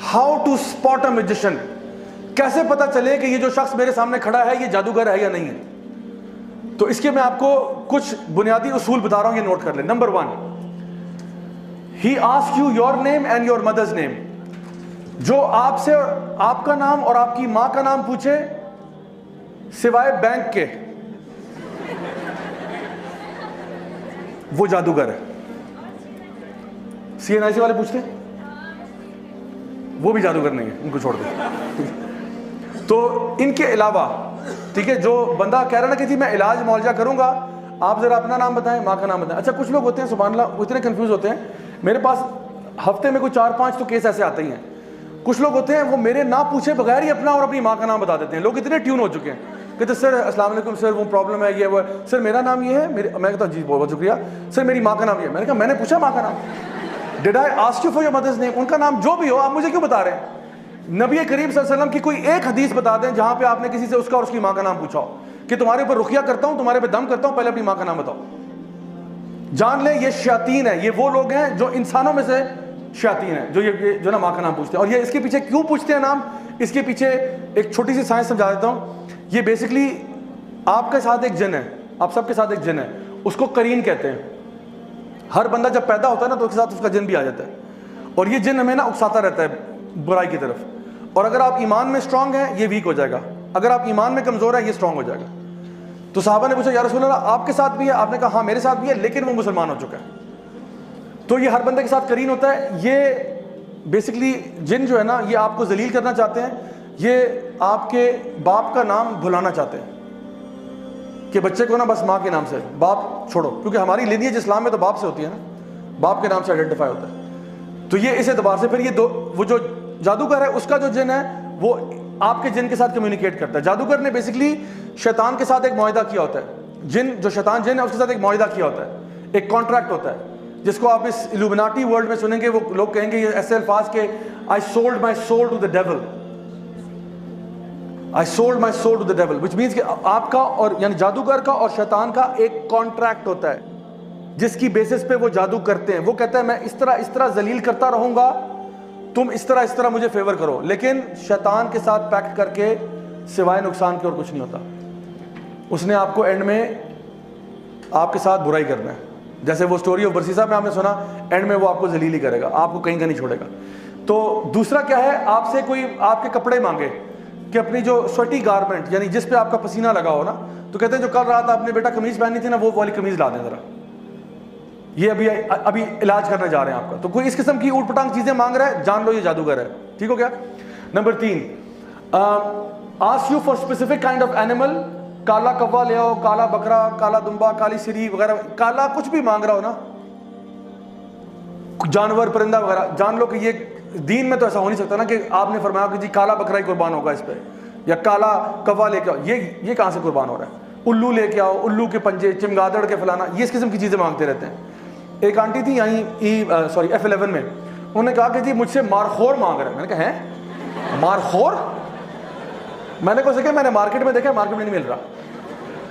How to spot a magician, कैसे पता चले कि ये जो शख्स मेरे सामने खड़ा है ये जादूगर है या नहीं है। तो इसके मैं आपको कुछ बुनियादी उसूल बता रहा हूं, ये नोट कर ले। Number 1, he ask you your name and your mother's name. जो आपसे आपका नाम और आपकी मां का नाम पूछे सिवाय बैंक के, वो जादूगर है। CNIC वाले पूछते हैं, वो भी जादूगर नहीं है, उनको छोड़ दो। तो इनके अलावा, ठीक है, जो बंदा कह रहा ना कि जी मैं इलाज मुआवजा करूंगा, आप जरा अपना नाम बताएं, माँ का नाम बताएं। अच्छा, कुछ लोग होते हैं सुभान अल्लाह, वो इतने कंफ्यूज होते हैं। मेरे पास हफ्ते में कोई 4-5 तो केस ऐसे आते ही हैं। कुछ लोग होते हैं वो मेरे ना पूछे बगैर ही अपना और अपनी माँ का नाम बता देते हैं। लोग इतने ट्यून हो चुके हैं, कहते सर अस्सलाम वालेकुम सर, वो प्रॉब्लम है ये वो, सर मेरा नाम ये है, मैं कहता जी बहुत शुक्रिया सर, मेरी माँ का नाम ये है। मैंने कहा मैंने पूछा माँ का नाम? Did I ask you for your mother's name? उनका नाम जो भी हो, आप मुझे क्यों बता रहे हैं? नबी करीम सल्लल्लाहु अलैहि वसल्लम की कोई एक हदीस बता दें जहां पे आपने किसी से उसका और उसकी माँ का नाम पूछा हो कि तुम्हारे ऊपर रुकिया करता हूं, तुम्हारे पे दम करता हूं, पहले अपनी माँ का नाम बताओ। जान ले ये शयातीन है, ये वो लोग हैं जो इंसानों में से शयातीन है, जो ये जो ना माँ का नाम पूछते हैं। और ये इसके पीछे क्यों पूछते हैं नाम, इसके पीछे एक छोटी सी साइंस समझा देता हूँ। ये बेसिकली आपके साथ एक जिन है, आप सबके साथ एक जिन है, उसको करीन कहते हैं। हर बंदा जब पैदा होता है ना तो उसके साथ उसका जिन भी आ जाता है, और ये जिन हमें ना उकसाता रहता है बुराई की तरफ। और अगर आप ईमान में स्ट्रांग है ये वीक हो जाएगा, अगर आप ईमान में कमजोर है ये स्ट्रांग हो जाएगा। तो सहाबा ने पूछा या रसूल अल्लाह आपके साथ भी है? आपने कहा हाँ मेरे साथ भी है, लेकिन वो मुसलमान हो चुका है। तो ये हर बंदे के साथ करीन होता है। ये बेसिकली जिन जो है ना, ये आपको जलील करना चाहते हैं, ये आपके बाप का नाम भुलाना चाहते हैं कि बच्चे को ना बस माँ के नाम से, बाप छोड़ो, क्योंकि हमारी लिनियज इस्लाम में तो बाप से होती है ना, बाप के नाम से आइडेंटिफाई होता है। तो ये इस एतबार से फिर ये वो जो जादूगर है उसका जो जिन है वो आपके जिन के साथ कम्युनिकेट करता है। जादूगर ने बेसिकली शैतान के साथ एक मुआहिदा किया होता है। जिन जो शैतान जिन है उसके साथ एक मुआहिदा किया होता है, एक कॉन्ट्रैक्ट होता है, जिसको आप इस इल्यूमिनाटी वर्ल्ड में सुनेंगे। वो लोग कहेंगे ये ऐसे अल्फाज के, I sold my soul to the devil, I sold my soul to the devil, which means कि आपका और यानी जादूगर का और शैतान का एक कॉन्ट्रैक्ट होता है जिसकी बेसिस पे वो जादू करते हैं। वो कहता है मैं इस तरह जलील करता रहूंगा, तुम इस तरह मुझे फेवर करो। लेकिन शैतान के साथ पैक्ट करके सिवाय नुकसान के और कुछ नहीं होता। उसने आपको एंड में आपके साथ बुराई करना है। जैसे वो स्टोरी ऑफ बरसीसा में आपने सुना, एंड में वो आपको जलील ही करेगा, आपको कहीं का नहीं छोड़ेगा। तो दूसरा क्या है, आपसे कोई आपके कपड़े मांगे कि अपनी जो स्वेटी गारमेंट यानी जिस पे आपका पसीना लगा हो ना, तो कहते हैं जो कल रात आपने बेटा कमीज पहनी थी ना, वो वाली कमीज ला दें जरा, ये अभी इलाज करने जा रहे हैं आपका। तो कोई इस किस्म की ऊट पटांग चीजें मांग रहा है, जान लो ये जादूगर है। ठीक हो गया। Number 3, ask you for specific kind of animal, काला कौवा ले आओ, काला बकरा, काला दुम्बा, काली सिरी वगैरह, काला कुछ भी मांग रहा हो ना, जानवर परिंदा वगैरह, जान लो कि ये दीन में तो ऐसा हो नहीं सकता ना कि आपने फरमाया कि जी काला बकरा ही कुर्बान होगा इस पे, या काला कौवा लेके आओ। ये कहां से कुर्बान हो रहा है? उल्लू लेके आओ, उल्लू के पंजे, चिमगादड़ के फलाना, ये इस किस्म की चीजें मांगते रहते हैं। एक आंटी थी यहीं F11 में, उन्होंने कहा कि जी मुझसे मारखोर मांग रहे हैं। मैंने कहा है मारखोर? मैंने कहा सके मैंने मार्केट में देखा, मार्केट में नहीं मिल रहा।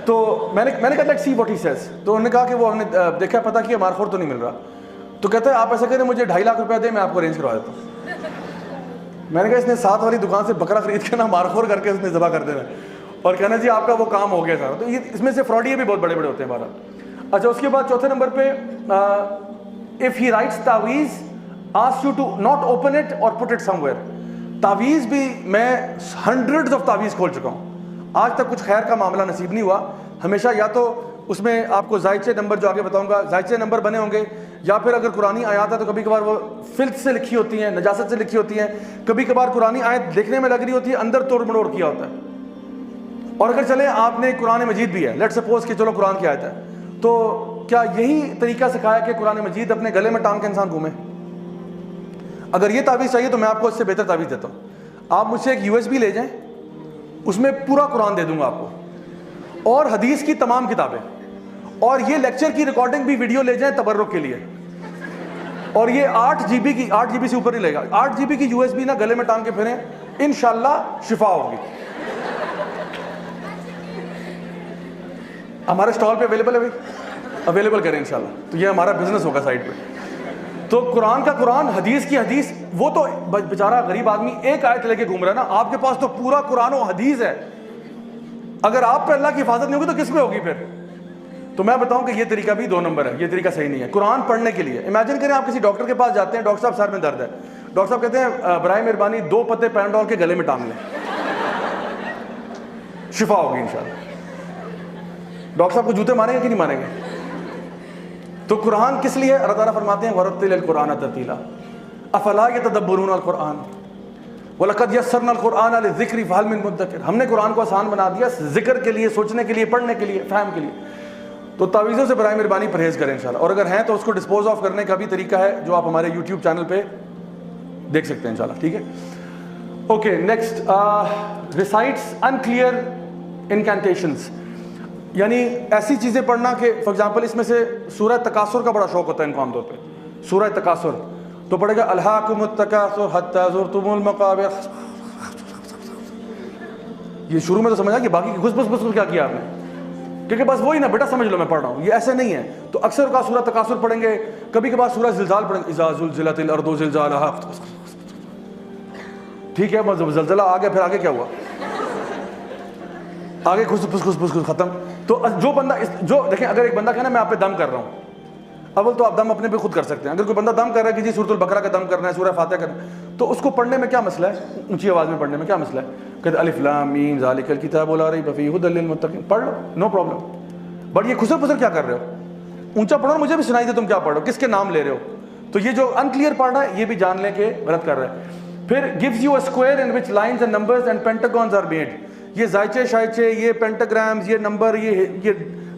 तो मैंने कहा let's see what he says. तो उन्होंने कहा कि वो हमने देखा, पता किया, मारखोर तो नहीं मिल रहा। तो कहते हैं आप ऐसा करें, मुझे 2.5 लाख रुपया दे, मैं आपको अरेंज करवा देता हूँ। मैंने कहा इसने साथ वाली दुकान से बकरा खरीद के ना मारखोर करके उसने ज़बह कर देना और कहना जी आपका वो काम हो गया सारा। तो ये इसमें से फ्रॉडिये भी बहुत बड़े बड़े होते हैं बारह। अच्छा, उसके बाद चौथे नंबर पे, इफ ही राइट्स तावीज ask you to not open it or put it somewhere. तावीज़ भी मैं हंड्रेड्स ऑफ तावीज़ खोल चुका हूँ, आज तक कुछ खैर का मामला नसीब नहीं हुआ। हमेशा या तो उसमें आपको जायचे नंबर, जो आगे बताऊंगा, जायचे नंबर बने होंगे, या फिर अगर कुरानी आयत है तो कभी कभार वो फिल्थ से लिखी होती हैं, नजासत से लिखी होती हैं। कभी कभार कुरानी आयत देखने में लग रही होती है, अंदर तोड़ मड़ोड़ किया होता है। और अगर चले आपने कुरान मजीद भी है, लेट सपोज कि चलो कुरान की आयत है, तो क्या यही तरीका सिखाया कि कुरान मजीद अपने गले में टांग के इंसान घूमे? अगर ये तावीज़ चाहिए तो मैं आपको इससे बेहतर तावीज़ देता हूँ। आप मुझसे एक USB ले जाएं, उसमें पूरा कुरान दे दूंगा आपको, और हदीस की तमाम किताबें, और ये लेक्चर की रिकॉर्डिंग भी वीडियो ले जाएं तबर्रुक के लिए। और ये 8 GB से ऊपर नहीं लेगा। 8 GB की USB ना गले में टांग के फिरें, इंशाल्लाह शिफा होगी। हमारे स्टॉल पे अवेलेबल है भाई, अवेलेबल करें इंशाल्लाह। तो ये हमारा बिजनेस होगा साइड पे। तो कुरान का कुरान, हदीस की हदीस। वो तो बेचारा गरीब आदमी एक आयत लेके घूम रहा है ना, आपके पास तो पूरा कुरान और हदीस है। अगर आप पे अल्लाह की हिफाजत नहीं होगी तो किस पे होगी फिर? तो मैं बताऊं कि ये तरीका भी 2 नंबर है, ये तरीका सही नहीं है। कुरान पढ़ने के लिए इमेजिन करें आप किसी डॉक्टर के पास जाते हैं, डॉक्टर साहब सर में दर्द है, डॉक्टर साहब कहते हैं बराए मेहरबानी 2 पत्ते पैराडोल के गले में टांग लें, शिफा होगी इंशाल्लाह। डॉक्टर साहब को जूते मारेंगे कि नहीं मारेंगे? तो कुरान किस लिए? अल्लाह ताला फरमाते हैं वरत्तिल कुरान तरतीला अफला यतदब्बरून अल कुरान वलक़द यस्सरना अल कुरान लिज़िक्रि फ़हल मिन मुद्दकिर। हमने कुरान को आसान बना दिया जिक्र के लिए, सोचने के लिए, पढ़ने के लिए, फहम के लिए। तो तावीज़ों से बराए मेहरबानी परहेज़ करें इंशाल्लाह, और अगर हैं तो उसको डिस्पोज ऑफ करने का भी तरीका है जो आप हमारे यूट्यूब चैनल पे देख सकते हैं इंशाल्लाह, ठीक है। ओके, नेक्स्ट, रिसाइट्स अनक्लियर इनकैंटेशंस, यानी ऐसी चीज़ें पढ़ना कि फॉर एग्जाम्पल इसमें से सूरह तकासुर का बड़ा शौक होता है इनको आमतौर पर। सूरह तकासुर तो पढ़ेगा अल्हाकुमुत तकासुर हत्ता ज़ुरतुमुल मक़ाबिर। ये शुरू में तो समझा कि बाकी की घुस घुस घुस क्या किया आपने, क्योंकि बस वही ना बेटा समझ लो मैं पढ़ रहा हूँ, ये ऐसे नहीं है। तो अक्सर का सूरह तकासुर पढ़ेंगे, कभी कभार सूरह ज़िलज़ाल पढ़ेंगे, इज़ा ज़ुलज़िलतिल अर्दु ज़िलज़ालहा। ठीक है, बस ज़लज़ला आ गया, फिर आगे क्या हुआ? आगे खुश खुश खुश खुश खत्म। तो जो बंदा जो देखें, अगर एक बंदा कहे ना मैं आप पे दम कर रहा हूँ, अव्वल तो आप दम अपने पे खुद कर सकते हैं। अगर कोई बंदा दम कर रहा है कि जी सूरतुल बकरा का दम करना है, सूरह फातिहा करना है, तो उसको पढ़ने में क्या मसला है? ऊंची आवाज़ में पढ़ने में क्या मसला है? कहते अलिफ लाम मीम ज़ालिकल किताबु ला रैब फ़ीहि हुदल लिल मुत्तक़ीन, पढ़ लो, नो प्रॉब्लम। बट ये खुसर फुसर क्या कर रहे हो? ऊंचा पढ़ो, मुझे भी सुनाई दे तुम क्या पढ़ रहे हो, किसके नाम ले रहे हो। तो ये जो अनक्लियर पढ़ना है, ये भी जान लें कि गलत कर रहा है। फिर gives you a square in which lines and numbers and pentagons are made. ये जायचे शायचे, ये पेंटाग्राम्स, ये नंबर, ये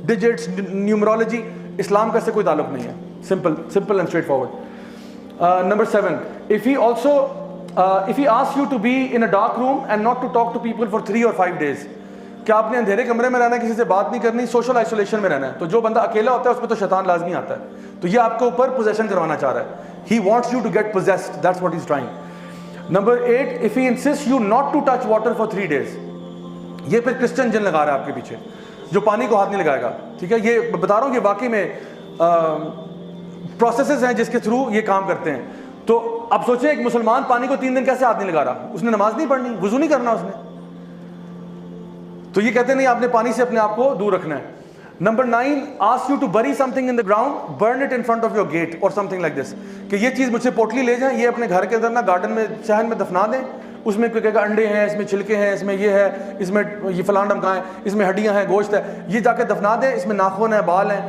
डिजिट्स, न्यूमरोलॉजी, इस्लाम का इससे कोई ताल्लुक नहीं है। Simple and straight forward. Number 7, if he asks you to be in a dark room and not to talk to people for 3 or 5 days, क्या आपने अंधेरे कमरे में रहना है, किसी से बात नहीं करनी, सोशल आइसोलेशन में रहना है? तो जो बंदा अकेला होता है उसमें तो शैतान लाजमी आता है। तो ये आपके ऊपर पोजेशन करवाना चाह रहा है। He wants you to get possessed, that's what he's trying. Number 8, if he insists you not to touch water for 3 days, ये फिर क्रिश्चियन जिन लगा रहा है आपके पीछे, जो पानी को हाथ नहीं लगाएगा। ठीक है, ये बता रहा हूँ कि वाकई में प्रोसेसेस हैं जिसके थ्रू ये काम करते हैं। तो अब सोचें एक मुसलमान पानी को 3 दिन कैसे हाथ नहीं लगा रहा? उसने नमाज नहीं पढ़नी, वुजू नहीं करना उसने। तो ये कहते नहीं आपने पानी से अपने आप को दूर रखना है। Number 9, ask you to bury something in the ground, burn it in front of your gate और समथिंग लाइक दिस, कि ये चीज़ मुझसे पोटली ले जाएं, ये अपने घर के अंदर ना गार्डन में, सहन में दफना दें। उसमें कोई कहेगा अंडे हैं, इसमें छिलके हैं, इसमें ये है, इसमें ये फलान डमका है, इसमें हड्डियाँ हैं, गोश्त है, ये जाके दफना दें, इसमें नाखून है, बाल हैं,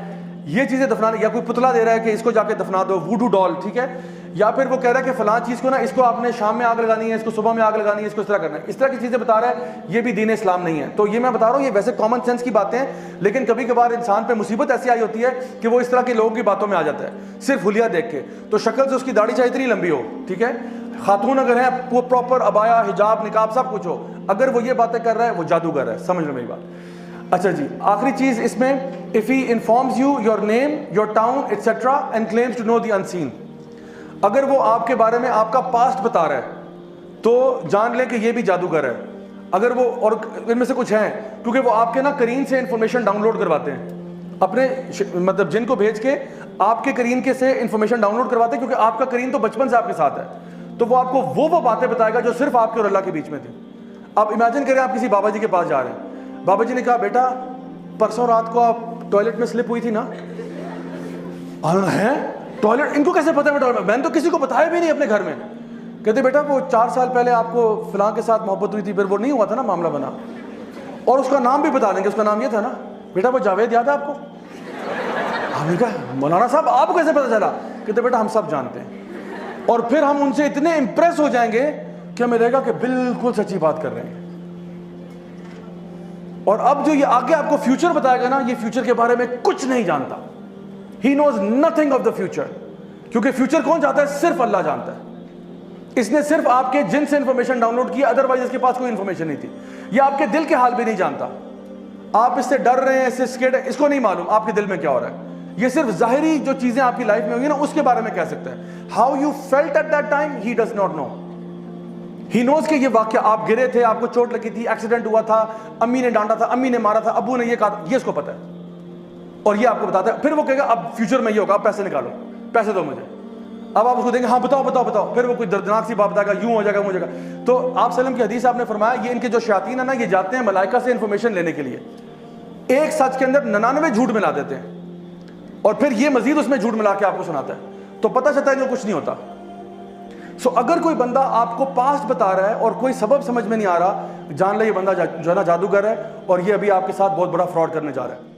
ये चीज़ें दफना। या कोई पुतला दे रहा है कि इसको जाके दफना दो, वूडू डॉल, ठीक है। या फिर वो कह रहा है कि फलां चीज़ को ना, इसको आपने शाम में आग लगानी है, इसको सुबह में आग लगानी है, इसको इस तरह करना है, इस तरह की चीज़ें बता रहा है। ये भी दीन इस्लाम नहीं है। तो ये मैं बता रहा हूँ, ये वैसे कॉमन सेंस की बातें हैं, लेकिन कभी कभार इंसान पे मुसीबत ऐसी आई होती है कि वो इस तरह के लोगों की बातों में आ जाता है, सिर्फ हुलिया देख के। तो शक्ल से उसकी दाढ़ी चाहे इतनी लंबी हो, ठीक है, खातून अगर है वो प्रॉपर अबाया, हिजाब, निकाब सब कुछ हो, अगर वो ये बातें कर रहा है वो जादूगर है। समझ लो मेरी बात। अच्छा जी, आखिरी चीज़ इसमें, if he informs you your name, your town etcetera and claims to know the unseen, अगर वो आपके बारे में आपका पास्ट बता रहा है तो जान लें कि ये भी जादूगर है। अगर वो, और इनमें से कुछ हैं, क्योंकि वो आपके ना करीन से इन्फॉर्मेशन डाउनलोड करवाते हैं, अपने मतलब जिनको भेज के आपके करीन के से इन्फॉर्मेशन डाउनलोड करवाते हैं, क्योंकि आपका करीन तो बचपन से आपके साथ है। तो वो आपको वो बातें बताएगा जो सिर्फ आपके और अल्लाह के बीच में थी। अब इमेजिन करें आप किसी बाबा जी के पास जा रहे हैं, बाबा जी ने कहा बेटा परसों रात को आप टॉयलेट में स्लिप हुई थी ना? है टॉयलेट, इनको कैसे पता है टॉयलेट? मैंने तो किसी को बताया भी नहीं अपने घर में। कहते बेटा वो 4 साल पहले आपको फिलहाल के साथ मोहब्बत हुई थी, फिर वो नहीं हुआ था ना, मामला बना, और उसका नाम भी बता देंगे, उसका नाम ये था ना बेटा, वो जावेद याद है आपको? हमने कहा मौलाना साहब आपको कैसे पता चला? कहते बेटा हम सब जानते हैं। और फिर हम उनसे इतने इंप्रेस हो जाएंगे कि हमें लगेगा कि बिल्कुल सच्ची बात कर रहे हैं। और अब जो ये आगे आपको फ्यूचर बताएगा ना, ये फ्यूचर के बारे में कुछ नहीं जानता। He knows nothing of the future, क्योंकि फ्यूचर कौन जानता है? सिर्फ अल्लाह जानता है। इसने सिर्फ आपके जिन से इंफॉर्मेशन डाउनलोड की, अदरवाइज इसके पास कोई इंफॉर्मेशन नहीं थी। ये आपके दिल के हाल भी नहीं जानता। आप इससे डर रहे हैं, इससे स्केर्ड है, इसको नहीं मालूम आपके दिल में क्या हो रहा है। ये सिर्फ ज़ाहिरी जो चीजें आपकी लाइफ में होंगी ना, उसके बारे में कह सकता है। How you felt at that time he does not know. He knows कि ये वाक्य आप गिरे थे, आपको चोट लगी थी, एक्सीडेंट हुआ था, अम्मी ने डांटा था, अम्मी ने मारा था, अब्बू ने ये कहा था, ये इसको पता है और ये आपको बताता है। फिर वो कहेगा अब फ्यूचर में ये होगा, अब पैसे निकालो, पैसे दो मुझे। अब आप उसको देंगे हाँ बताओ बताओ बताओ, फिर वो कोई दर्दनाक सी बात बताएगा, यूं हो जाएगा वो हो जाएगा। तो आप सल्लम की हदीस आपने फरमाया ये इनके जो शयातीन है ना, ये जाते हैं मलाइका से इंफॉर्मेशन लेने के लिए, एक सच के अंदर 99 झूठ मिला देते हैं और फिर ये मजीद उसमें झूठ मिला के आपको सुनाता है, तो पता चलता है जो कुछ नहीं होता। सो अगर कोई बंदा आपको पास्ट बता रहा है और कोई सबब समझ में नहीं आ रहा, जान ले ये बंदा जो है ना जादूगर है और ये अभी आपके साथ बहुत बड़ा फ्रॉड करने जा रहा है।